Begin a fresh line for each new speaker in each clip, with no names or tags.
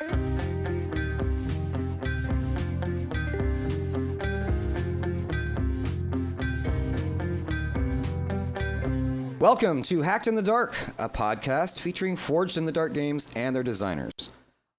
Welcome to Hacked in the Dark, a podcast featuring Forged in the Dark games and their designers.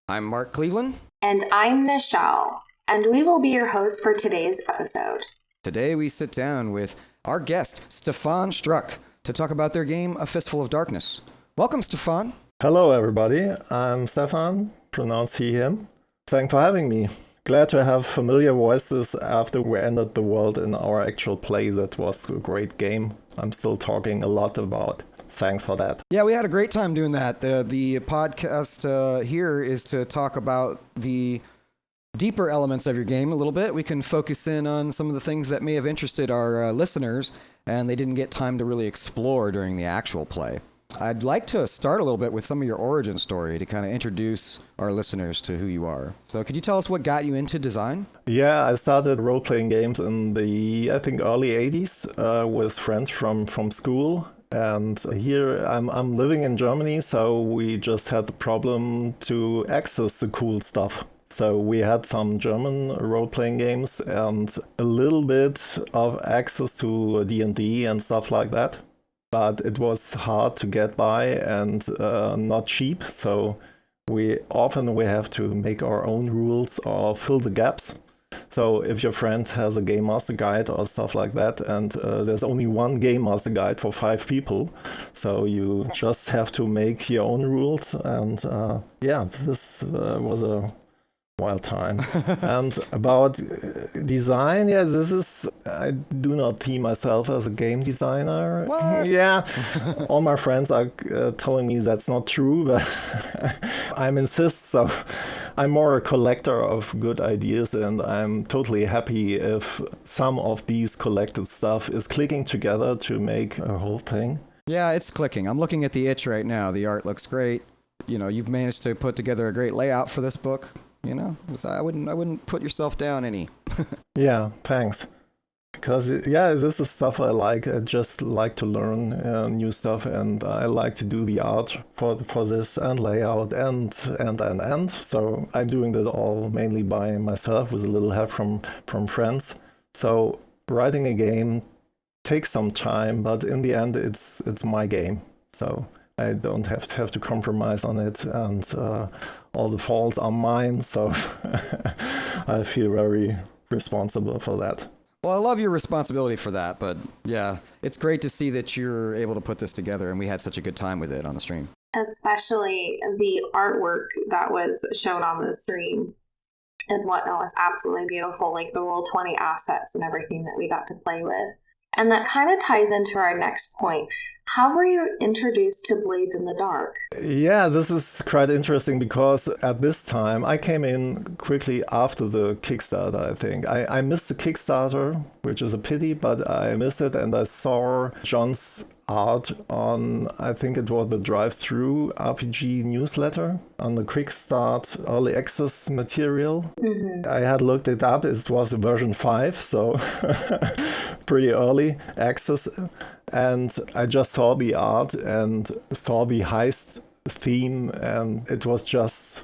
I'm Mark Cleveland.
And I'm Nychelle, and we will be your host for today's episode.
Today we sit down with our guest, Stefan Struck, to talk about their game, A Fistful of Darkness. Welcome, Stefan.
Hello, everybody. I'm Stefan, pronounced he, him. Thanks for having me. Glad to have familiar voices after we ended the world in our actual play. That was a great game. I'm still talking a lot about. Thanks for that.
Yeah, we had a great time doing that. The podcast here is to talk about the deeper elements of your game a little bit. We can focus in on some of the things that may have interested our listeners and they didn't get time to really explore during the actual play. I'd like to start a little bit with some of your origin story to kind of introduce our listeners to who you are. So could you tell us what got you into design?
Yeah, I started role-playing games in the, I think, early 80s with friends from school. And here I'm living in Germany, so we just had the problem to access the cool stuff. So we had some German role-playing games and a little bit of access to D&D and stuff like that. But it was hard to get by and not cheap. So we have to make our own rules or fill the gaps. So if your friend has a game master guide or stuff like that, and there's only one game master guide for 5 people, so you just have to make your own rules. And this was a wild time. And about design, I do not see myself as a game designer.
What?
Yeah, all my friends are telling me that's not true, but I insist. So I'm more a collector of good ideas, and I'm totally happy if some of these collected stuff is clicking together to make a whole thing.
Yeah, it's clicking. I'm looking at the itch right now. The art looks great. You know, you've managed to put together a great layout for this book. You know, I wouldn't put yourself down any.
Yeah, thanks. Because this is stuff I like. I just like to learn new stuff, and I like to do the art for this and layout and. So I'm doing that all mainly by myself with a little help from friends. So writing a game takes some time, but in the end, it's my game. So I don't have to compromise on it, and all the faults are mine, so I feel very responsible for that.
Well, I love your responsibility for that, but yeah, it's great to see that you're able to put this together, and we had such a good time with it on the stream.
Especially the artwork that was shown on the stream and whatnot was absolutely beautiful, like the Roll20 assets and everything that we got to play with. And that kind of ties into our next point. How were you introduced to Blades in the Dark?
Yeah, this is quite interesting because at this time I came in quickly after the Kickstarter, I think. I missed the Kickstarter, which is a pity, but I missed it, and I saw John's art on, I think it was the Drive-Thru RPG newsletter on the Quick Start Early Access material. Mm-hmm. I had looked it up. It was version 5, so pretty early access. And I just saw the art and saw the heist theme, and it was just,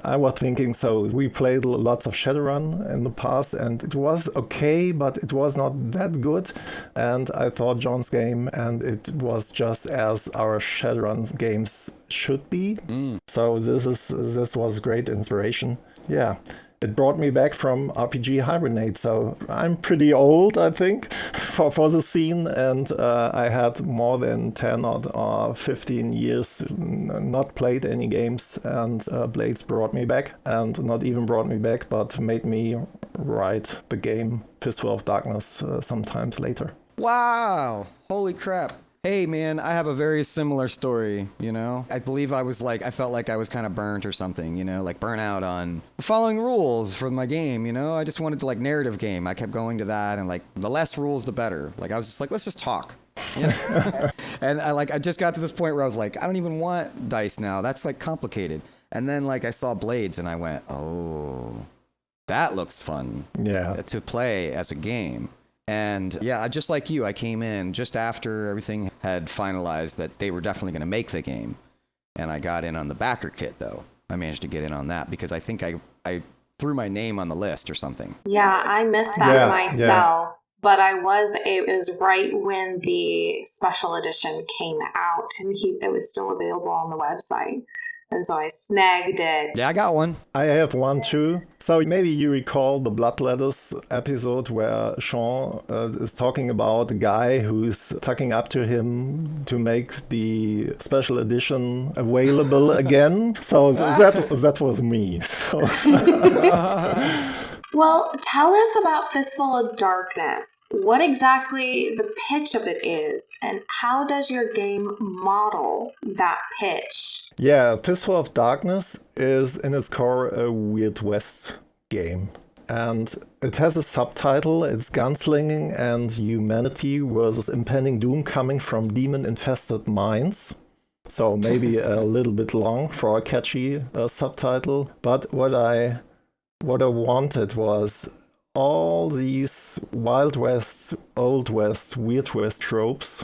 I was thinking, so we played lots of Shadowrun in the past, and it was okay, but it was not that good. And I thought John's game, and it was just as our Shadowrun games should be. So this was great inspiration. Yeah. It brought me back from RPG Hibernate, so I'm pretty old, I think, for the scene, and I had more than 10 or 15 years not played any games, and Blades brought me back, and not even brought me back, but made me write the game Fistful of Darkness sometimes later.
Wow! Holy crap. Hey man, I have a very similar story, you know? I believe I felt like I was kind of burnt or something, you know, like burnout on following rules for my game, you know? I just wanted to like narrative game. I kept going to that, and like the less rules, the better. Like I was just like, let's just talk. You know? And I just got to this point where I was like, I don't even want dice now. That's like complicated. And then like I saw Blades and I went, oh, that looks fun.
Yeah.
To play as a game. And yeah, just like you, I came in just after everything had finalized that they were definitely going to make the game. And I got in on the backer kit, though. I managed to get in on that because I think I threw my name on the list or something.
Yeah, I missed that myself. But it was right when the special edition came out, and it was still available on the website. And so I snagged it.
Yeah, I got one.
I have one too. So maybe you recall the Bloodletters episode where Sean is talking about a guy who's tucking up to him to make the special edition available again. So that was me. So.
Well, tell us about Fistful of Darkness. What exactly the pitch of it is, and how does your game model that pitch?
Yeah, Fistful of Darkness is in its core a Weird West game. And it has a subtitle, it's gunslinging and humanity versus impending doom coming from demon-infested minds. So maybe a little bit long for a catchy subtitle. But what I wanted was all these Wild West, Old West, Weird West tropes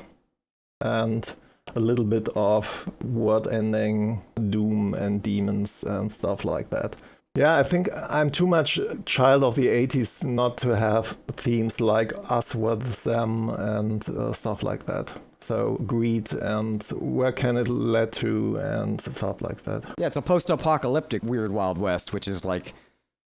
and a little bit of word ending, doom and demons and stuff like that. Yeah, I think I'm too much child of the 80s not to have themes like us versus them and stuff like that. So greed and where can it lead to and stuff like that.
Yeah, it's a post-apocalyptic Weird Wild West, which is like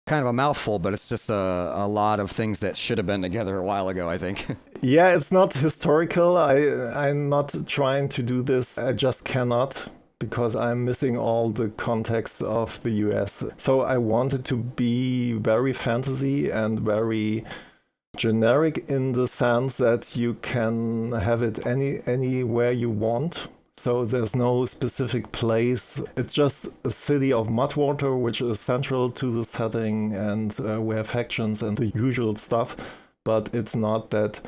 kind of a mouthful, but it's just a lot of things that should have been together a while ago, I think.
Yeah, it's not historical. I'm not trying to do this. I just cannot because I'm missing all the context of the US. So I wanted to be very fantasy and very generic in the sense that you can have it anywhere you want. So there's no specific place. It's just a city of Mudwater, which is central to the setting, and we have factions and the usual stuff. But it's not that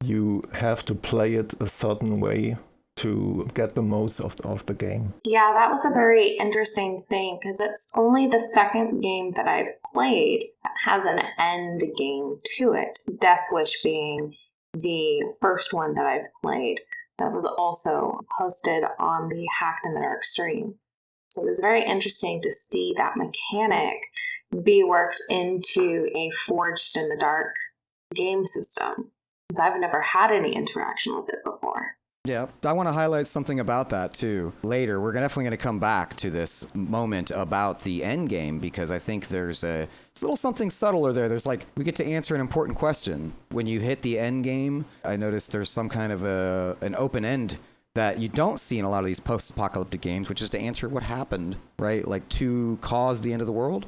you have to play it a certain way to get the most of the game.
Yeah, that was a very interesting thing because it's only the second game that I've played that has an end game to it. Death Wish being the first one that I've played. That was also posted on the Hacked in the Dark stream. So it was very interesting to see that mechanic be worked into a Forged in the Dark game system, because I've never had any interaction with it before.
Yeah, I want to highlight something about that too. Later, we're definitely going to come back to this moment about the end game because I think there's a little something subtler there. There's like, we get to answer an important question. When you hit the end game, I noticed there's some kind of an open end that you don't see in a lot of these post-apocalyptic games, which is to answer what happened, right? Like to cause the end of the world.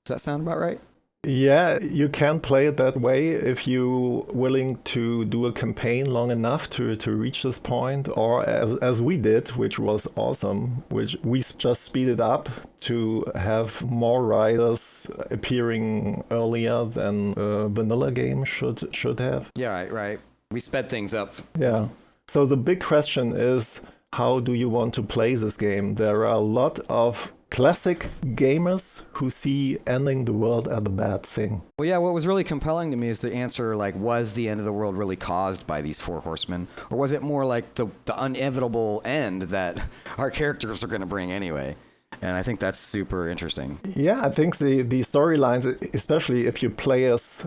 Does that sound about right?
Yeah, you can play it that way if you're willing to do a campaign long enough to reach this point, or as we did, which was awesome, which we just speeded up to have more riders appearing earlier than a vanilla game should have.
Yeah, right. We sped things up.
Yeah. So the big question is, how do you want to play this game? There are a lot of classic gamers who see ending the world as a bad thing.
Well, yeah, what was really compelling to me is the answer, like, was the end of the world really caused by these four horsemen? Or was it more like the inevitable end that our characters are going to bring anyway? And I think that's super interesting.
Yeah, I think the storylines, especially if you players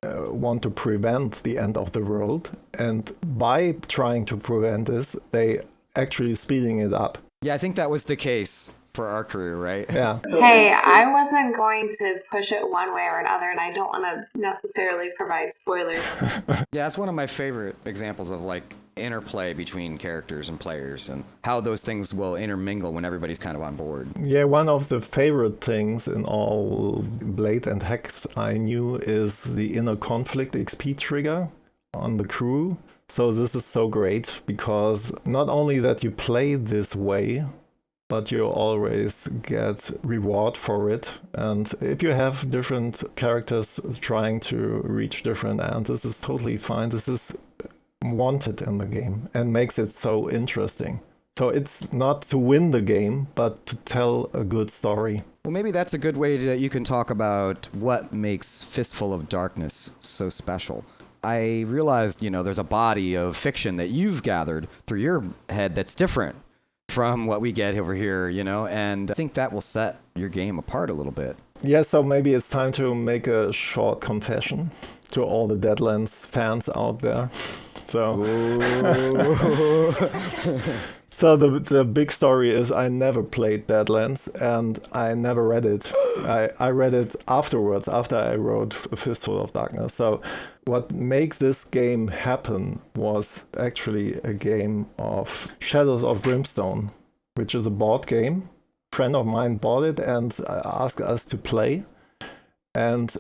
want to prevent the end of the world, and by trying to prevent this, they actually speeding it up.
Yeah, I think that was the case for our career, right?
Yeah.
Hey, I wasn't going to push it one way or another, and I don't want to necessarily provide spoilers.
Yeah, that's one of my favorite examples of like interplay between characters and players and how those things will intermingle when everybody's kind of on board.
Yeah, one of the favorite things in all Blade and Hex I knew is the inner conflict XP trigger on the crew. So this is so great because not only that you play this way, but you always get reward for it. And if you have different characters trying to reach different ends, this is totally fine. This is wanted in the game and makes it so interesting. So it's not to win the game, but to tell a good story.
Well, maybe that's a good way that you can talk about what makes Fistful of Darkness so special. I realized, there's a body of fiction that you've gathered through your head that's different from what we get over here, and I think that will set your game apart a little bit.
Yeah, so maybe it's time to make a short confession to all the Deadlands fans out there. So, so the big story is I never played Deadlands and I never read it. I read it afterwards, after I wrote Fistful of Darkness. So what made this game happen was actually a game of Shadows of Brimstone, which is a board game. A friend of mine bought it and asked us to play. And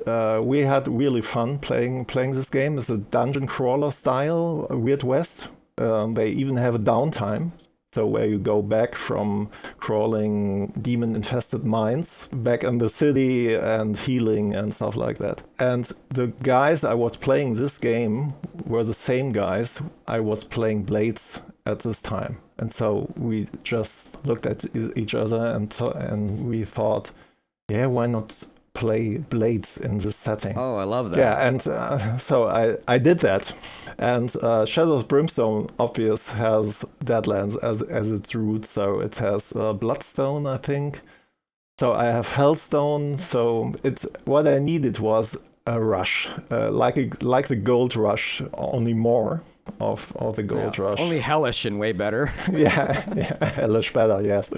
we had really fun playing this game. It's a dungeon crawler style, Weird West. They even have a downtime. So where you go back from crawling demon-infested mines, back in the city and healing and stuff like that. And the guys I was playing this game were the same guys I was playing Blades at this time. And so we just looked at each other and we thought, yeah, why not play Blades in this setting?
Oh, I love that.
Yeah, and so I did that. And Shadows of Brimstone, obvious, has Deadlands as its root. So it has Bloodstone, I think. So I have Hellstone. So it's what I needed was a rush, like the Gold Rush, only more of the Gold Rush.
Only hellish and way better.
yeah, hellish better, yes.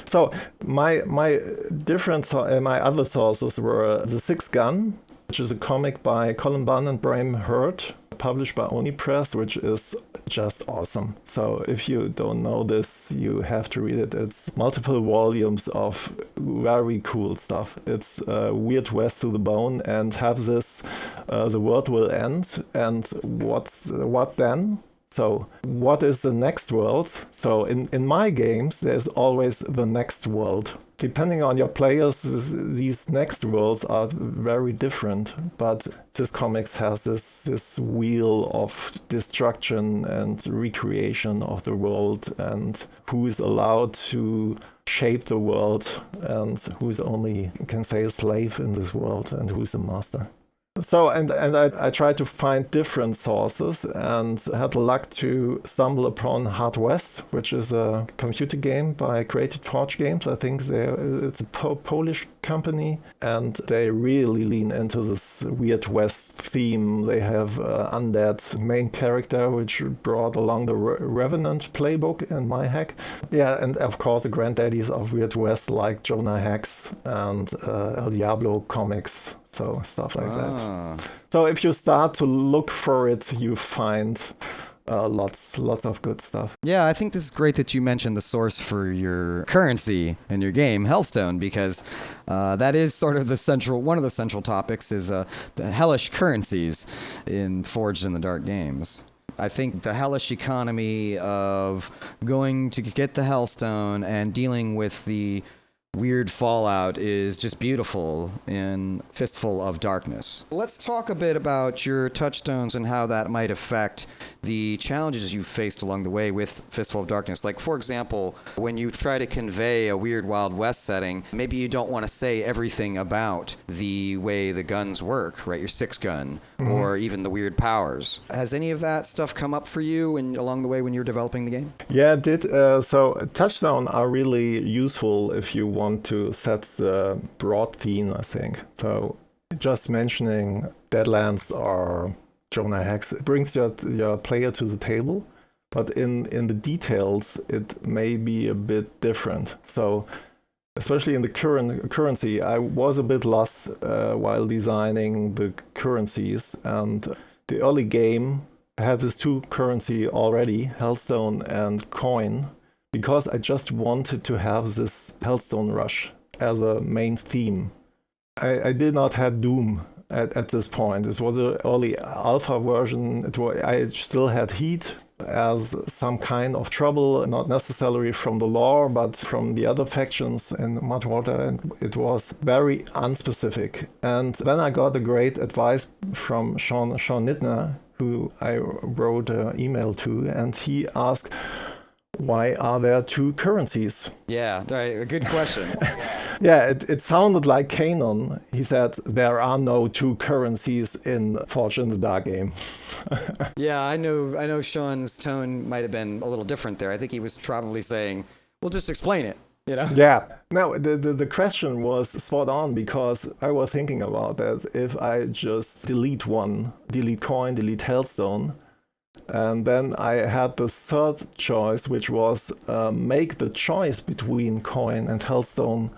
So my other sources were The Sixth Gun, which is a comic by Colin Bunn and Bram Hurd, published by Oni Press, which is just awesome. So if you don't know this, you have to read it. It's multiple volumes of very cool stuff. It's Weird West to the bone, and have this, the world will end, and what then? So what is the next world? So in my games, there's always the next world. Depending on your players, these next worlds are very different. But this comics has this wheel of destruction and recreation of the world, and who is allowed to shape the world, and who's only, can say, a slave in this world, and who's the master. So, and I tried to find different sources and had the luck to stumble upon Hard West, which is a computer game by Created Forge Games. I think it's a Polish company, and they really lean into this Weird West theme. They have undead main character, which brought along the Revenant playbook and my hack. Yeah, and of course the granddaddies of Weird West like Jonah Hex and El Diablo comics. So stuff like that. So if you start to look for it, you find lots of good stuff.
Yeah, I think this is great that you mentioned the source for your currency in your game, Hellstone, because that is sort of one of the central topics is the hellish currencies in Forged in the Dark games. I think the hellish economy of going to get the Hellstone and dealing with the weird fallout is just beautiful in Fistful of Darkness. Let's talk a bit about your touchstones and how that might affect the challenges you faced along the way with Fistful of Darkness. Like, for example, when you try to convey a weird Wild West setting, maybe you don't want to say everything about the way the guns work, right? Your six gun, or even the weird powers. Has any of that stuff come up for you along the way when you were developing the game?
Yeah, it did. So touchstones are really useful if you want to set the broad theme, I think. So just mentioning Deadlands or Jonah Hex brings your player to the table, but in the details it may be a bit different. So especially in the currency, I was a bit lost while designing the currencies, and the early game had this two currency already, Hellstone and coin, because I just wanted to have this Hellstone rush as a main theme. I did not have Doom at this point. It was an early alpha version. I still had heat as some kind of trouble, not necessarily from the lore, but from the other factions in Mudwater, and it was very unspecific. And then I got a great advice from Sean Nittner, who I wrote an email to, and he asked, why are there two currencies?
Yeah, right, a good question.
Yeah, it sounded like Kanon. He said there are no two currencies in Forge in the Dark game.
Yeah, I know Sean's tone might have been a little different there. I think he was probably saying, well, just explain it, you know?
Yeah, no, the question was spot on because I was thinking about that. If I just delete coin, delete hellstone, and then I had the third choice, which was make the choice between coin and hellstone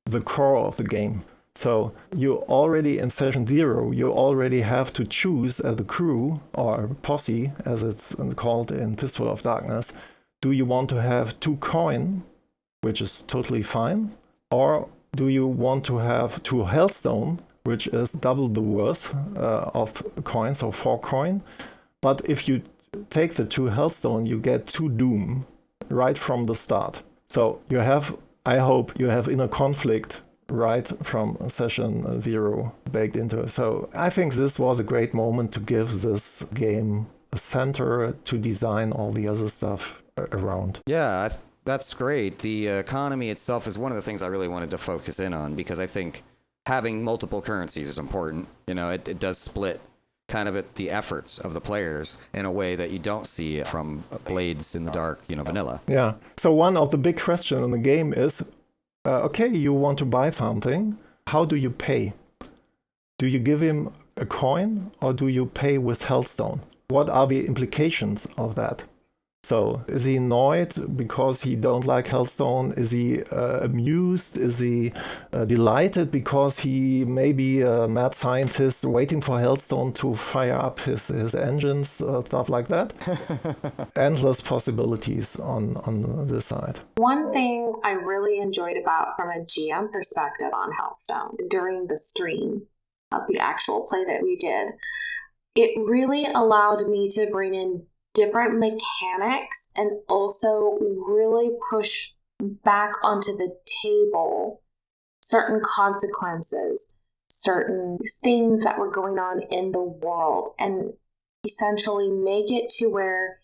the core of the game. So you already in session 0, you already have to choose as a crew or posse, as it's called in Fistful of Darkness. Do you want to have 2 coin, which is totally fine, or do you want to have 2 hellstone, which is double the worth of coins, so 4 coin. But if you take the 2 hellstone, you get 2 doom right from the start. So you have, I hope you have inner conflict right from session 0 baked into it. So I think this was a great moment to give this game a center to design all the other stuff around.
Yeah, that's great. The economy itself is one of the things I really wanted to focus in on because I think having multiple currencies is important. You know, it does split kind of the efforts of the players in a way that you don't see from Blades in the Dark, vanilla.
Yeah. So one of the big questions in the game is, okay, you want to buy something. How do you pay? Do you give him a coin or do you pay with hellstone? What are the implications of that? So is he annoyed because he don't like hellstone? Is he amused? Is he delighted because he may be a mad scientist waiting for hellstone to fire up his engines, stuff like that? Endless possibilities on this side.
One thing I really enjoyed about from a GM perspective on Hellstone during the stream of the actual play that we did, it really allowed me to bring in different mechanics and also really push back onto the table certain consequences, certain things that were going on in the world, and essentially make it to where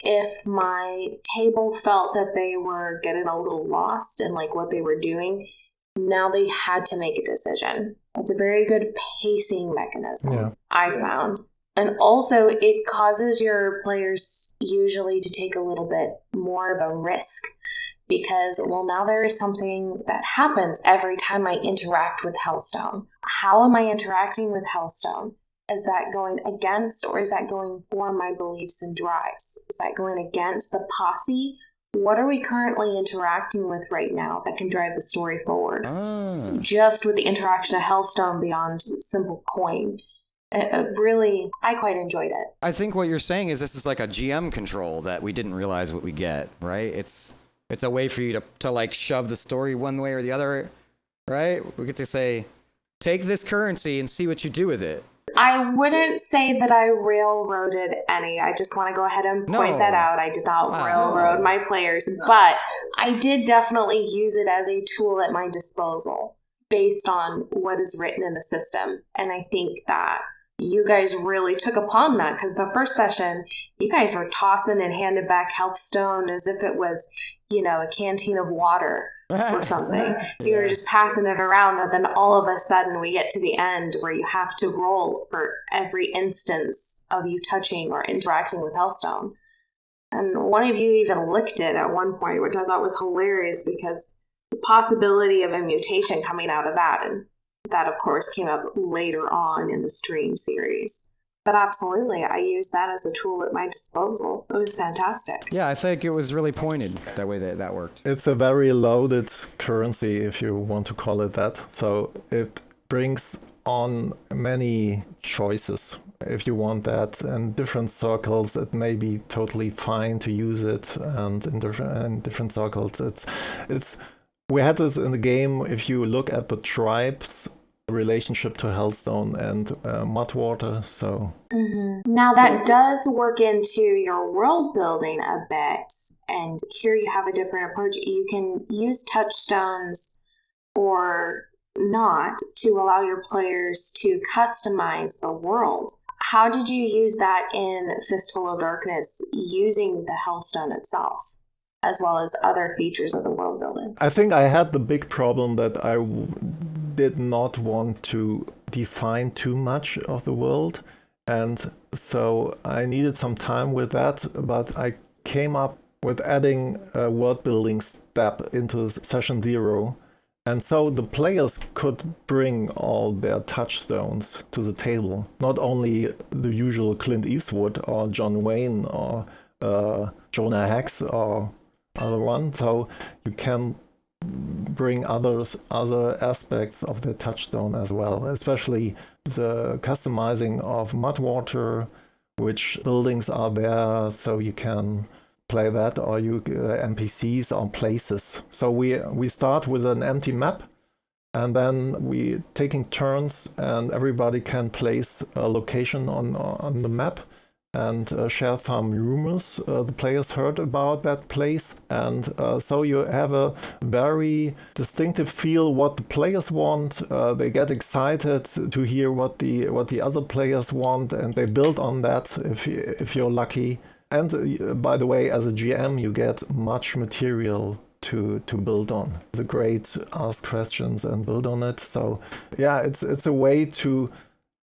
if my table felt that they were getting a little lost in like what they were doing, now they had to make a decision. It's a very good pacing mechanism, I found. And also, it causes your players usually to take a little bit more of a risk because, well, now there is something that happens every time I interact with Hellstone. How am I interacting with Hellstone? Is that going against or is that going for my beliefs and drives? Is that going against the posse? What are we currently interacting with right now that can drive the story forward? Just with the interaction of Hellstone beyond simple coin. Really, I quite enjoyed it.
I think what you're saying is this is like a GM control that we didn't realize what we get, right? It's a way for you to like shove the story one way or the other, right? We get to say, take this currency and see what you do with it.
I wouldn't say that I railroaded any. I just want to go ahead and point that out. I did not railroad my players, but I did definitely use it as a tool at my disposal based on what is written in the system. And I think that you guys really took upon that because the first session, you guys were tossing and handing back Healthstone as if it was, a canteen of water or something. You were just passing it around, and then all of a sudden we get to the end where you have to roll for every instance of you touching or interacting with Healthstone. And one of you even licked it at one point, which I thought was hilarious because the possibility of a mutation coming out of that, and that of course came up later on in the stream series. But absolutely, I used that as a tool at my disposal. It was fantastic.
Yeah, I think it was really pointed that way that worked.
It's a very loaded currency, if you want to call it that. So it brings on many choices. If you want that in different circles, it may be totally fine to use it, and in different circles, it's. We had this in the game. If you look at the tribes relationship to Hellstone and Mudwater, so
now that does work into your world building a bit, and here you have a different approach. You can use touchstones or not to allow your players to customize the world. How did you use that in Fistful of Darkness using the Hellstone itself? as well as other features of the world building.
I think I had the big problem that I did not want to define too much of the world. And so I needed some time with that, but I came up with adding a world building step into session 0. And so the players could bring all their touchstones to the table, not only the usual Clint Eastwood or John Wayne or Jonah Hex or other one. So you can bring other aspects of the touchstone as well, especially the customizing of mud water, which buildings are there, so you can play that, or you NPCs or places. So we start with an empty map, and then we taking turns, and everybody can place a location on the map and share some rumors the players heard about that place. And so you have a very distinctive feel what the players want. They get excited to hear what the other players want, and they build on that if you're lucky. And by the way, as a GM, you get much material to build on. The great ask questions and build on it. So yeah, it's a way to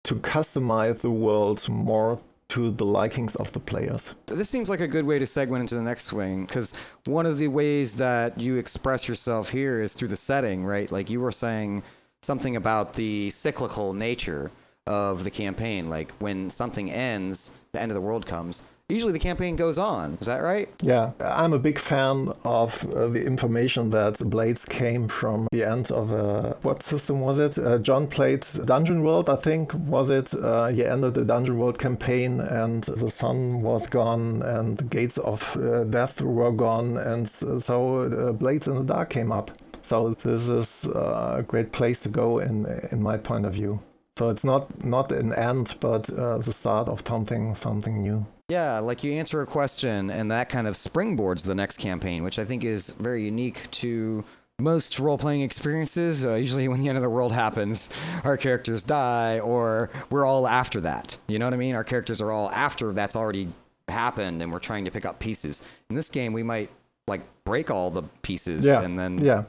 customize the world more to the likings of the players.
This seems like a good way to segue into the next swing, because one of the ways that you express yourself here is through the setting, right? Like you were saying something about the cyclical nature of the campaign. Like when something ends, the end of the world comes. Usually the campaign goes on. Is that right?
Yeah, I'm a big fan of the information that Blades came from the end of what system was it? John played Dungeon World, I think, was it? He ended the Dungeon World campaign and the sun was gone and the gates of death were gone, and so Blades in the Dark came up. So this is a great place to go in my point of view. So it's not an end, but the start of something new.
Yeah, like you answer a question and that kind of springboards the next campaign, which I think is very unique to most role-playing experiences. Usually when the end of the world happens, our characters die, or we're all after that. You know what I mean? Our characters are all after that's already happened and we're trying to pick up pieces. In this game, we might like break all the pieces and then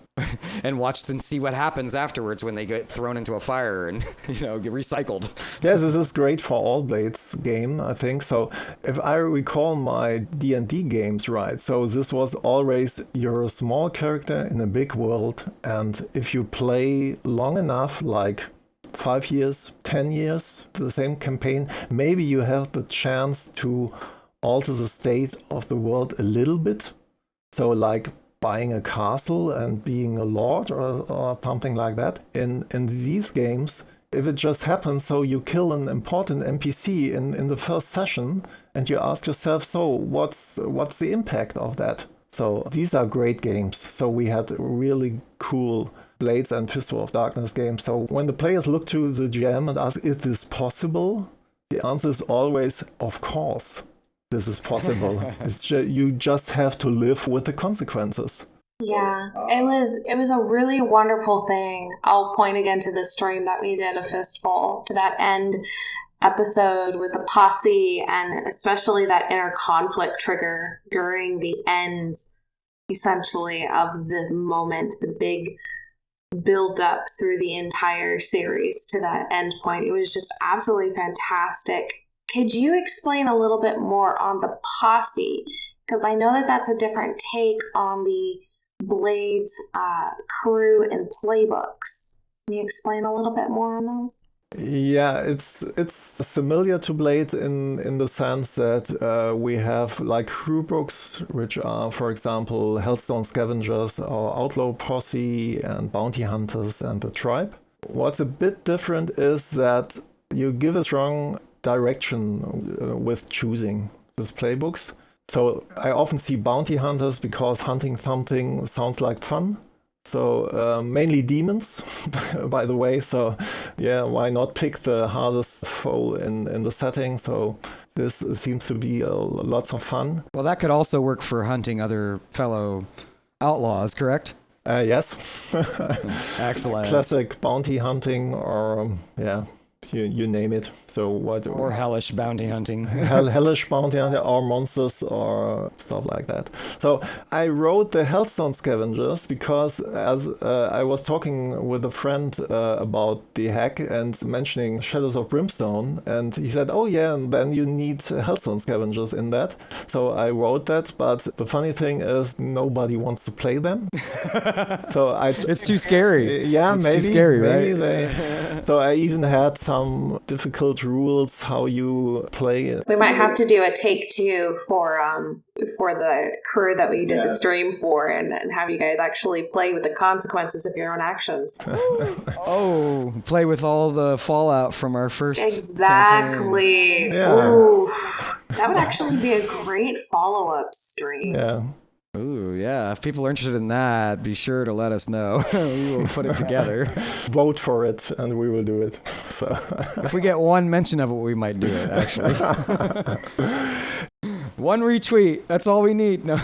and watch and see what happens afterwards when they get thrown into a fire and get recycled.
Yes, this is great for all Blades game, I think. So if I recall my D&D games right, so this was always you're a small character in a big world, and if you play long enough, like 5 years, 10 years, the same campaign, maybe you have the chance to alter the state of the world a little bit. So like buying a castle and being a lord or something like that. In these games, if it just happens, so you kill an important NPC in the first session and you ask yourself, so what's the impact of that? So these are great games. So we had really cool Blades and Fistful of Darkness games. So when the players look to the GM and ask, is this possible? The answer is always, of course. This is possible. You just have to live with the consequences.
Yeah, it was a really wonderful thing. I'll point again to the stream that we did, a Fistful, to that end episode with the posse, and especially that inner conflict trigger during the end, essentially, of the moment, the big build up through the entire series to that end point. It was just absolutely fantastic. Could you explain a little bit more on the posse? Because I know that that's a different take on the Blades crew and playbooks. Can you explain a little bit more on those?
Yeah, it's similar to Blades in the sense that we have like crew books, which are, for example, Hellstone Scavengers or Outlaw Posse and Bounty Hunters and the Tribe. What's a bit different is that you give a strong direction with choosing these playbooks. So I often see bounty hunters because hunting something sounds like fun. So mainly demons, by the way. So yeah, why not pick the hardest foe in the setting? So this seems to be lots of fun.
Well, that could also work for hunting other fellow outlaws, correct?
Yes.
Excellent.
Classic bounty hunting, or you name it. So what?
Or hellish bounty hunting.
Hellish bounty hunter or monsters or stuff like that. So I wrote the Hellstone Scavengers because as I was talking with a friend about the hack and mentioning Shadows of Brimstone, and he said, oh yeah, and then you need Hellstone Scavengers in that. So I wrote that, but the funny thing is nobody wants to play them. So
it's too scary.
Yeah,
it's
maybe
too scary,
maybe
right?
So I even had some difficult rules how you play it.
We might have to do a take two for the crew that we did the stream for, and have you guys actually play with the consequences of your own actions.
Oh, play with all the fallout from our first
Exactly.
Yeah.
Ooh, that would actually be a great follow-up stream.
Yeah.
Ooh, yeah. If people are interested in that, be sure to let us know. We will put it together.
Vote for it, and we will do it. So.
If we get one mention of it, we might do it, actually. One retweet. That's all we need. No.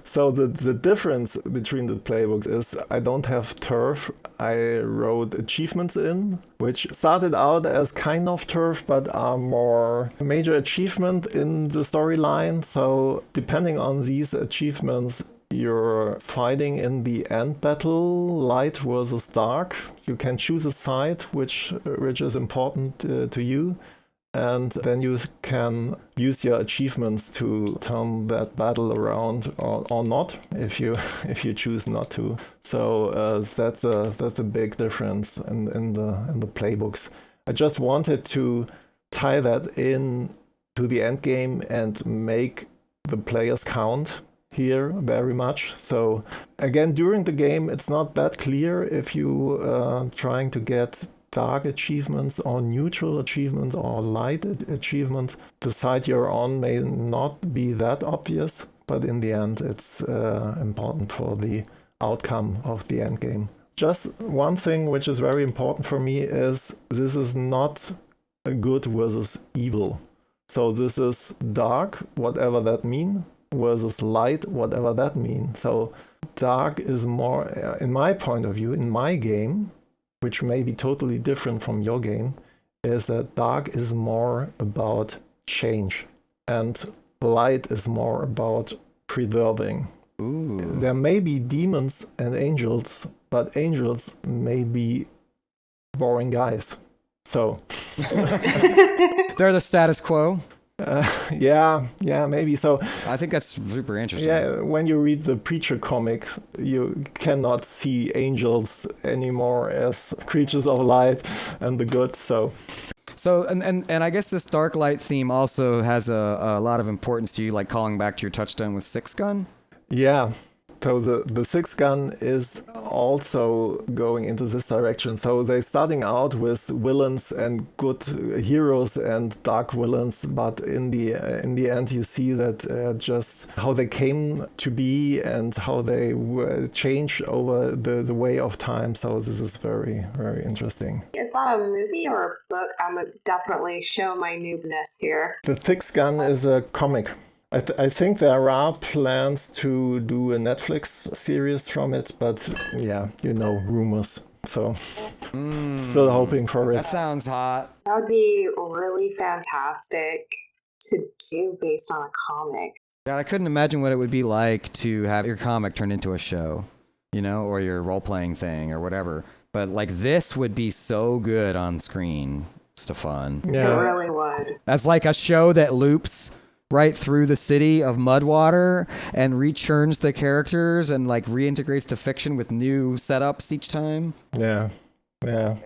So the difference between the playbooks is I don't have turf. I wrote achievements in, which started out as kind of turf, but are more major achievement in the storyline. So depending on these achievements, you're fighting in the end battle, light versus dark. You can choose a side which is important to you. And then you can use your achievements to turn that battle around or not if you choose not to. So that's a big difference in the playbooks. I just wanted to tie that in to the end game and make the players count here very much. So again, during the game, it's not that clear if you trying to get dark achievements or neutral achievements or light achievements. The side you're on may not be that obvious, but in the end it's important for the outcome of the end game. Just one thing which is very important for me is this is not a good versus evil. So this is dark, whatever that means, versus light, whatever that means. So dark is more, in my point of view, in my game, which may be totally different from your game, is that dark is more about change and light is more about preserving.
Ooh.
There may be demons and angels, but angels may be boring guys. So
They're the status quo.
yeah, maybe. So
I think that's super interesting.
yeah, when you read the Preacher comic, you cannot see angels anymore as creatures of light and the good. So
and I guess this dark light theme also has a lot of importance to you, like calling back to your Touchstone with 6-gun.
yeah. So the 6-gun is also going into this direction. So they're starting out with villains and good heroes and dark villains, but in the end you see that just how they came to be and how they changed over the way of time. So this is very, very interesting.
Is that a movie or a book? I'm gonna definitely show my noobness here.
The 6-gun is a comic. I think there are plans to do a Netflix series from it, but yeah, rumors. So still hoping for it.
That sounds hot.
That would be really fantastic to do based on a comic.
God, I couldn't imagine what it would be like to have your comic turned into a show, or your role-playing thing or whatever. But like this would be so good on screen, Stefan.
Yeah.
It really would.
As like a show that loops right through the city of Mudwater and rechurns the characters and like reintegrates the fiction with new setups each time.
Yeah.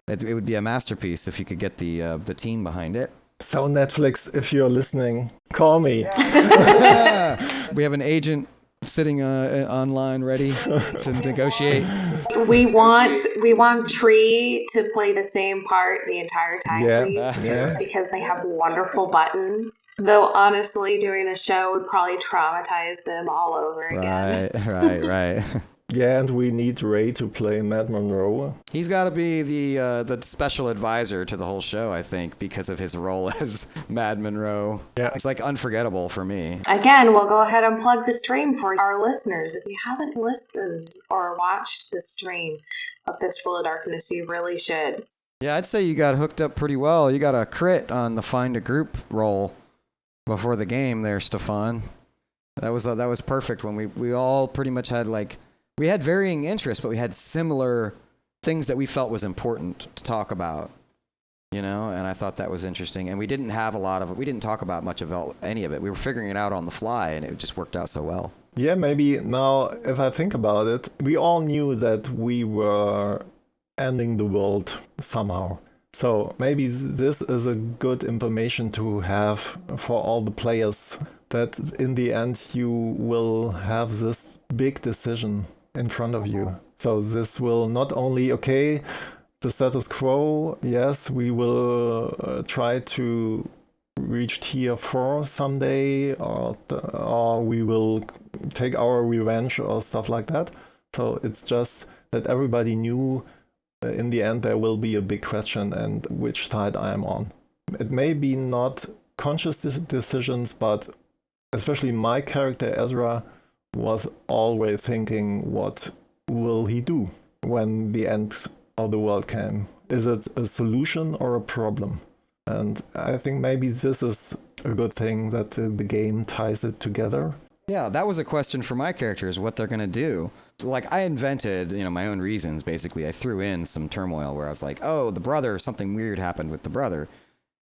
It would be a masterpiece if you could get the team behind it.
So Netflix, if you're listening, call me.
We have an agent sitting online ready to negotiate.
We want Tree to play the same part the entire time, please,
Yeah.
because they have wonderful buttons. Though honestly, doing a show would probably traumatize them all over again.
Right.
Yeah, and we need Ray to play Matt Monroe.
He's got to be the special advisor to the whole show, I think, because of his role as Mad Monroe.
Yeah.
It's like unforgettable for me.
Again, we'll go ahead and plug the stream for our listeners. If you haven't listened or watched the stream of Fistful of Darkness, you really should.
Yeah, I'd say you got hooked up pretty well. You got a crit on the find a group roll before the game there, Stefan. That was perfect when we all pretty much had we had varying interests, but we had similar things that we felt was important to talk about, and I thought that was interesting. And we didn't have we didn't talk about much of any of it. We were figuring it out on the fly, and it just worked out so well.
Yeah, maybe now if I think about it, we all knew that we were ending the world somehow. So maybe this is a good information to have for all the players, that in the end you will have this big decision in front of you. So this will not only, okay, the status quo, yes, we will try to reach tier 4 someday, or we will take our revenge or stuff like that. So it's just that everybody knew in the end there will be a big question and which side I am on. It may be not conscious decisions, but especially my character Ezra was always thinking, what will he do when the end of the world came? Is it a solution or a problem? And I think maybe this is a good thing that the game ties it together.
Yeah, that was a question for my characters, what they're going to do. I invented, my own reasons, basically. I threw in some turmoil where I was like, oh, the brother, something weird happened with the brother.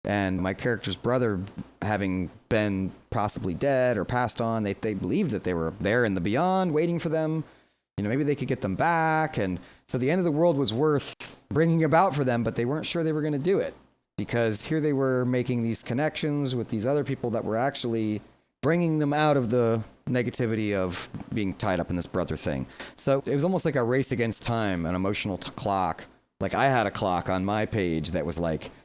And my character's brother, having been possibly dead or passed on, they believed that they were there in the beyond waiting for them. Maybe they could get them back. And so the end of the world was worth bringing about for them, but they weren't sure they were going to do it. Because here they were making these connections with these other people that were actually bringing them out of the negativity of being tied up in this brother thing. So it was almost like a race against time, an emotional clock. I had a clock on my page that was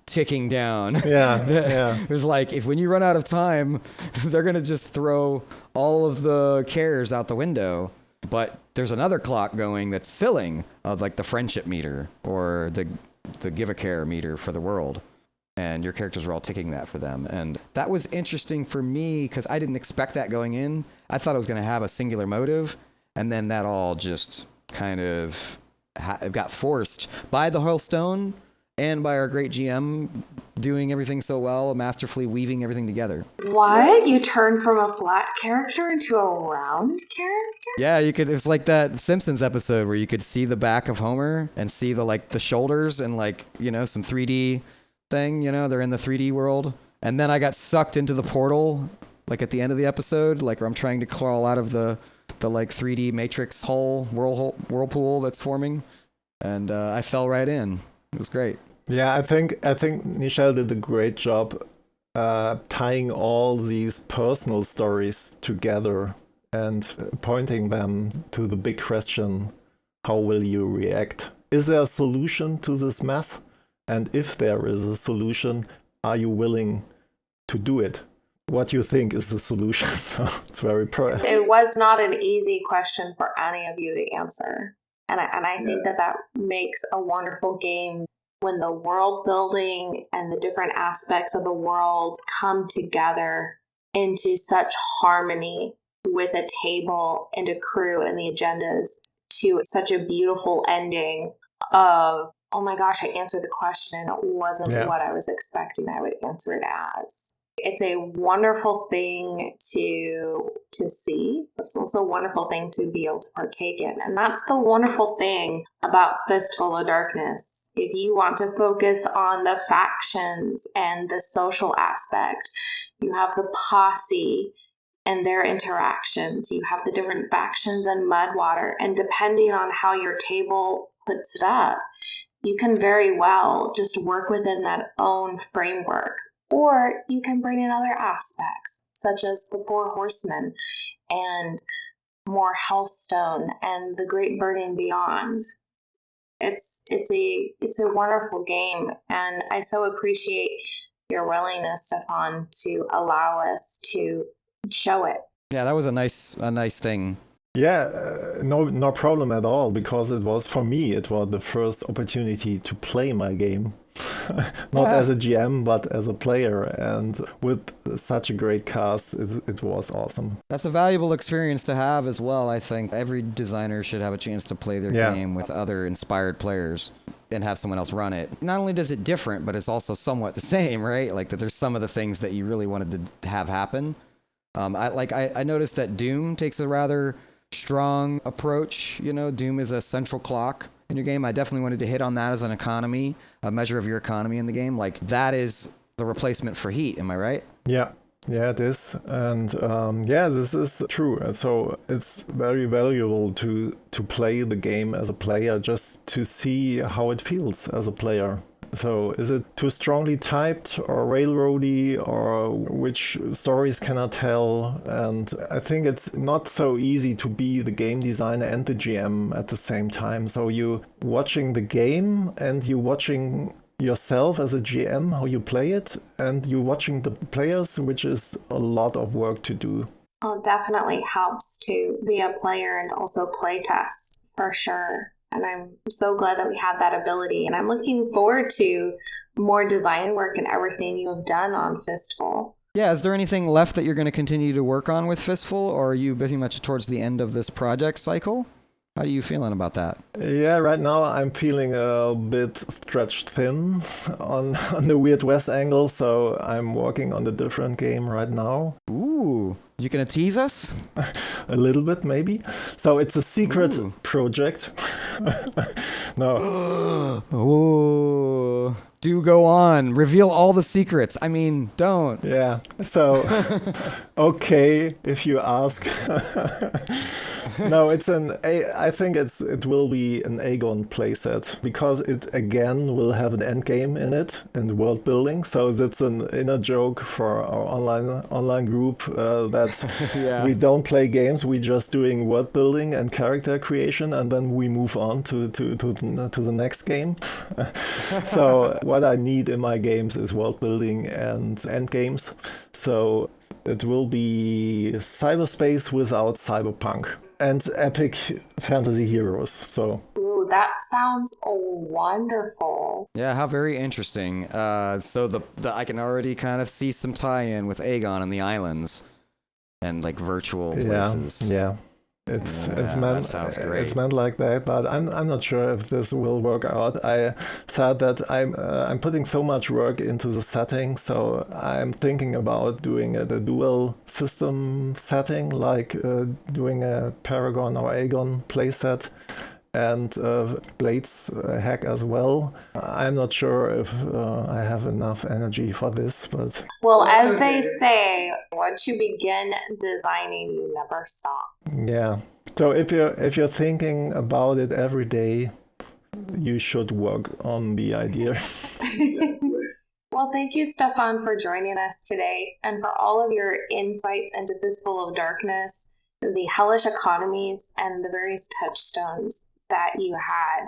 ticking down.
Yeah.
It was if when you run out of time, they're going to just throw all of the cares out the window. But there's another clock going that's filling of the friendship meter or the give a care meter for the world. And your characters were all ticking that for them. And that was interesting for me because I didn't expect that going in. I thought it was going to have a singular motive. And then that all just kind of got forced by the Hearthstone and by our great GM doing everything so well, masterfully weaving everything together.
What? You turned from a flat character into a round character?
Yeah, you could. It was like that Simpsons episode where you could see the back of Homer and see the shoulders and some 3D thing. They're in the 3D world. And then I got sucked into the portal, at the end of the episode, where I'm trying to crawl out of the 3D matrix whirlpool that's forming, and I fell right in. It was great.
Yeah, I think Nychelle did a great job tying all these personal stories together and pointing them to the big question: how will you react? Is there a solution to this mess? And if there is a solution, are you willing to do it? What you think is the solution? It's very
It was not an easy question for any of you to answer. And I think that makes a wonderful game when the world building and the different aspects of the world come together into such harmony with a table and a crew and the agendas to such a beautiful ending of, oh my gosh, I answered the question and it wasn't what I was expecting I would answer it as. It's a wonderful thing to see. It's also a wonderful thing to be able to partake in. And that's the wonderful thing about Fistful of Darkness. If you want to focus on the factions and the social aspect, you have the posse and their interactions. You have the different factions and Mudwater. And depending on how your table puts it up, you can very well just work within that own framework. Or you can bring in other aspects, such as the Four Horsemen and more Hearthstone and the Great Burning Beyond. It's a wonderful game, and I so appreciate your willingness, Stefan, to allow us to show it.
Yeah, that was a nice thing.
Yeah, no problem at all, because it was the first opportunity to play my game. Not as a GM, but as a player, and with such a great cast, it was awesome.
That's a valuable experience to have as well. I think every designer should have a chance to play their game with other inspired players. and have someone else run it. Not only does it different, but it's also somewhat the same, right? Like that there's some of the things that you really wanted to have happen. I noticed that Doom takes a rather strong approach. You know, Doom is a central clock in your game. I definitely wanted to hit on that as an economy, a measure of your economy in the game. Like that is the replacement for heat. Am I right?
Yeah. Yeah, it is. And this is true. And so it's very valuable to play the game as a player, just to see how it feels as a player. So is it too strongly typed or railroady, or which stories can I tell? And I think it's not so easy to be the game designer and the GM at the same time. So you watching the game and you watching yourself as a GM, how you play it, and you watching the players, which is a lot of work to do.
Well, it definitely helps to be a player and also play test for sure. And I'm so glad that we had that ability. And I'm looking forward to more design work and everything you have done on Fistful.
Yeah, is there anything left that you're going to continue to work on with Fistful, or are you pretty much towards the end of this project cycle? How are you feeling about that?
Yeah, right now I'm feeling a bit stretched thin on the Weird West angle, so I'm working on a different game right now.
Ooh, you gonna tease us?
A little bit, maybe. So it's a secret project. No.
Oh, do go on. Reveal all the secrets. I mean, don't.
Yeah. So, okay, if you ask. No, I think it will be an Aegon playset, because it again will have an end game in it and world building. So that's an inner joke for our online group that we don't play games. We just doing world building and character creation, and then we move on to the next game. So what I need in my games is world building and end games. So it will be cyberspace without cyberpunk and epic fantasy heroes. So.
Ooh, that sounds wonderful.
Yeah, how very interesting. So the I can already kind of see some tie-in with Aegon and the islands and like virtual places.
Yeah. It's meant.
That sounds great.
It's meant like that, but I'm not sure if this will work out. I said that I'm putting so much work into the setting, so I'm thinking about doing a dual system setting, like doing a Paragon or Aegon playset, and Blades hack as well. I'm not sure if I have enough energy for this, but...
Well, as they say, once you begin designing, you never stop.
Yeah. So if you're thinking about it every day, you should work on the idea.
Well, thank you, Stefan, for joining us today, and for all of your insights into Fistful of Darkness, the hellish economies, and the various touchstones that you had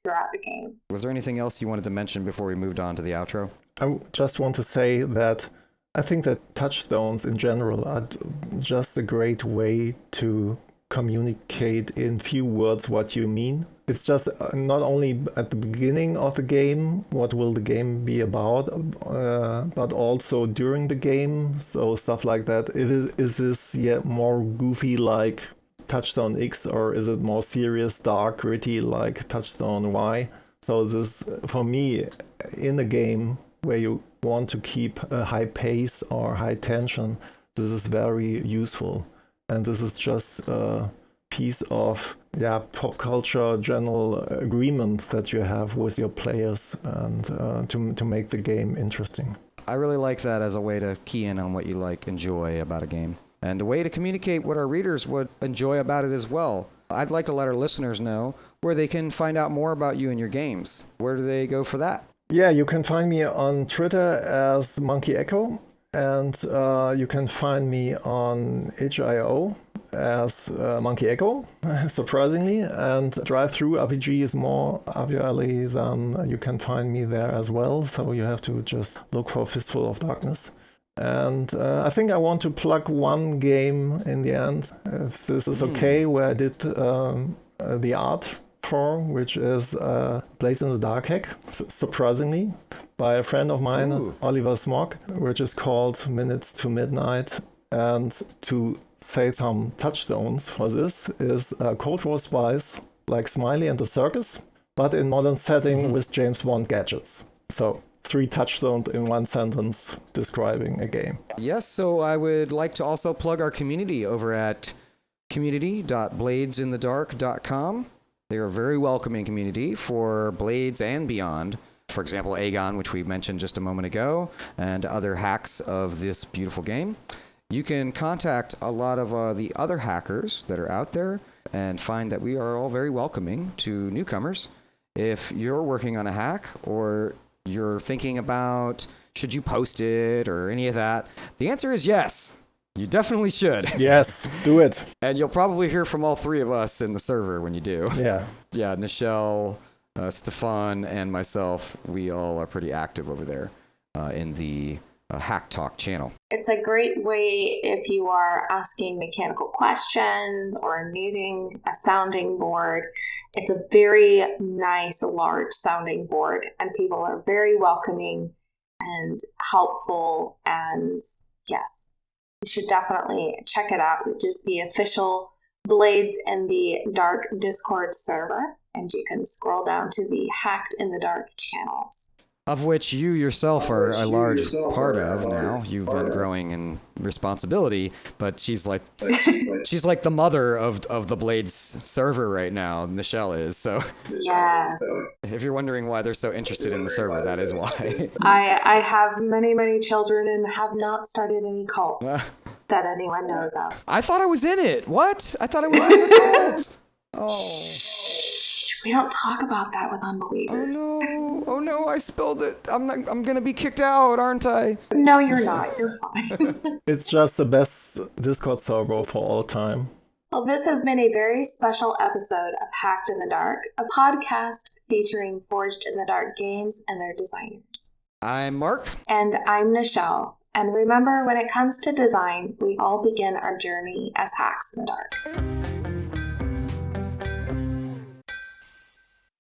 throughout the game.
Was there anything else you wanted to mention before we moved on to the outro?
I just want to say that I think that touchstones in general are just a great way to communicate in few words what you mean. It's just not only at the beginning of the game, what will the game be about, but also during the game. So stuff like that. Is this more goofy like Touchstone X, or is it more serious, dark, gritty like Touchstone Y? So this, for me, in a game where you want to keep a high pace or high tension, this is very useful. And this is just a piece of pop culture general agreement that you have with your players, and to make the game interesting.
I really like that as a way to key in on what you enjoy about a game, and a way to communicate what our readers would enjoy about it as well. I'd like to let our listeners know where they can find out more about you and your games. Where do they go for that?
Yeah, you can find me on Twitter as Monkey Echo, and you can find me on HIO as Monkey Echo, surprisingly, and Drive-Thru RPG is more obviously than you can find me there as well, so you have to just look for Fistful of Darkness. And I think I want to plug one game in the end, if this is okay, where I did the art for, which is Blades in the Dark hack, surprisingly, by a friend of mine, Oliver Smog, which is called Minutes to Midnight. And to say some touchstones for this is Cold War Spies, like Smiley and the Circus, but in modern setting with James Bond gadgets. So 3 touchstones in one sentence describing a game.
Yes, so I would like to also plug our community over at community.bladesinthedark.com. They are a very welcoming community for Blades and beyond. For example, Aegon, which we mentioned just a moment ago, and other hacks of this beautiful game. You can contact a lot of the other hackers that are out there and find that we are all very welcoming to newcomers. If you're working on a hack or you're thinking about should you post it or any of that, the answer is yes. You definitely should.
Yes, do it.
And you'll probably hear from all 3 of us in the server when you do.
Yeah.
Yeah, Nychelle, Stefan, and myself, we all are pretty active over there in the Hack Talk channel.
It's a great way if you are asking mechanical questions or needing a sounding board. It's a very nice, large sounding board, and people are very welcoming and helpful. And yes, you should definitely check it out, which is the official Blades in the Dark Discord server. And you can scroll down to the Hacked in the Dark channels.
Of which you yourself are a large part of now. You've been growing in responsibility, but she's like the mother of the Blades server right now. Nychelle is. So
yes.
If you're wondering why they're so interested in the server, that is why.
I have many children and have not started any cults that anyone knows of.
I thought I was in it. What? I thought I was in the cult. Oh.
We don't talk about that with unbelievers.
Oh no, I spilled it. I'm gonna be kicked out, aren't I?
No, you're not. You're fine.
It's just the best Discord server for all time.
Well, this has been a very special episode of Hacked in the Dark, a podcast featuring Forged in the Dark games and their designers.
I'm Mark.
And I'm Nychelle. And remember, when it comes to design, we all begin our journey as hacks in the dark.